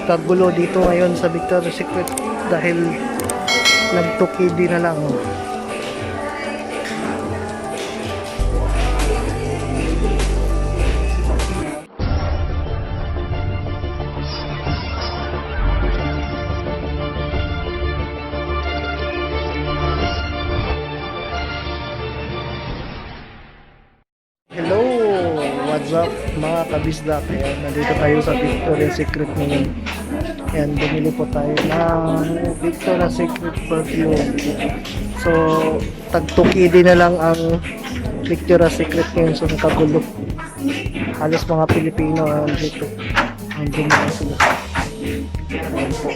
Kagulo dito ngayon sa Victoriasecret dahil nagtukidi na lang. Hello! What's up mga kabisdak? Ayan, nandito tayo sa Victoriasecret ngayon. Ayan, bumili po tayo ng Victoriasecret perfume. So, tagtukidi na lang ang Victoriasecret ngayon. So, nakagulo. Halos mga Pilipino dito. Ang bumili sila. Ayan po.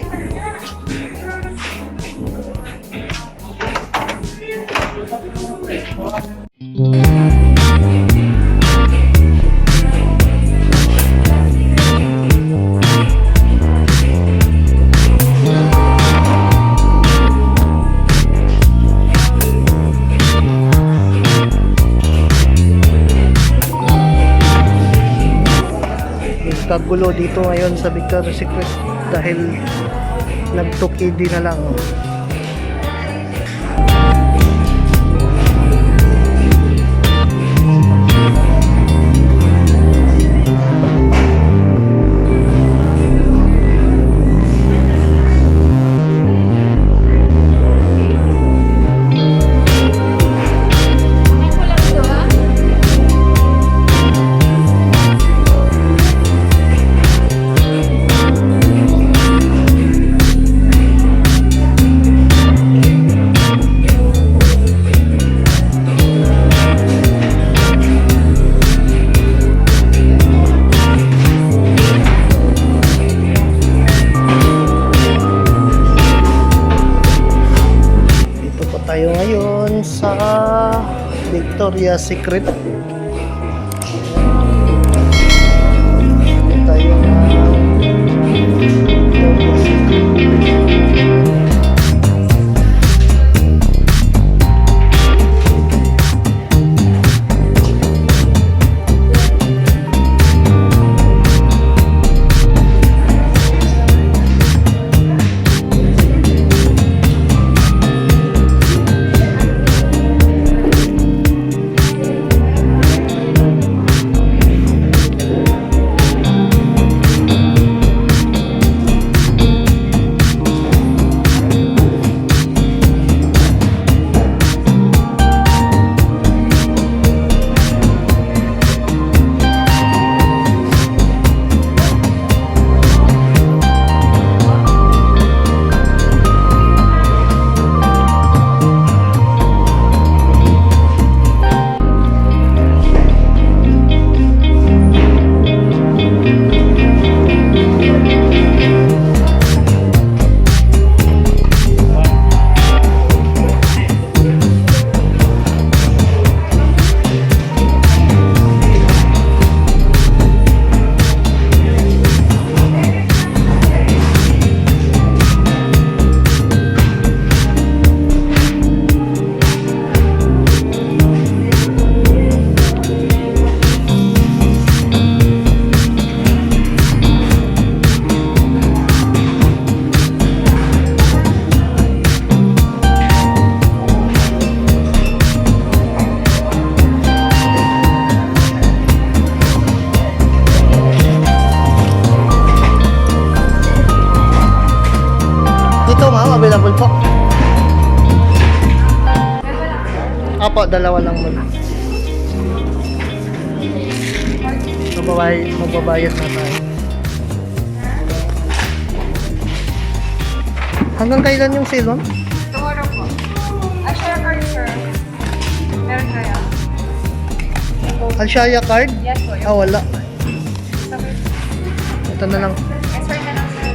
Kagulo dito ngayon sa Victoriasecret dahil nagtukidi na lang. Tayo ngayon sa Victoriasecret. Tayo na available po. Apo, dalawa lang muna. Mababayad na tayo. Hanggang kailan yung sale, ma'am? Tomorrow po. Ashaya card, sir. Meron kaya? Alshaya card? Yes po. Ah, wala. Okay. Ito na lang. Yes, sir, na lang, sir.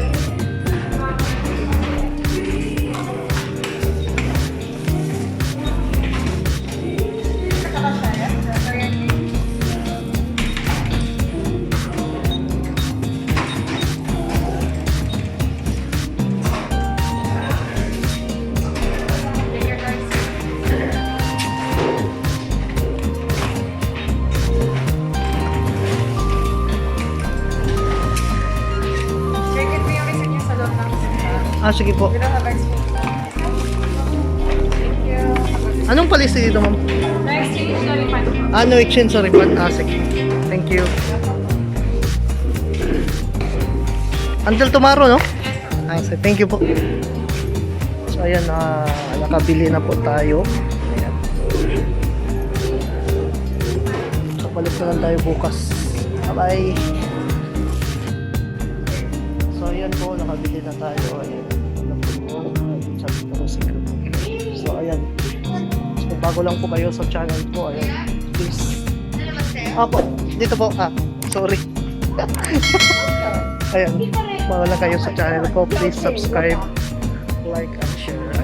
Sige po. We don't have exchange. Thank you. Anong policy dito, ma'am? No exchange, no refund. No exchange, sorry. Sige. Thank you. Until tomorrow, no? Sige. Thank you po. So, ayan, nakabili na po tayo. Ayan. So, balik na lang tayo bukas. Bye-bye. So, ayan po, nakabili na tayo. Ayan. Sa Victoriasecret. So, ayan. So, bago lang po kayo sa channel ko, ayan. Please. Po, dito po. Sorry. Ayan. Bago lang kayo sa channel ko, please subscribe, like, and share.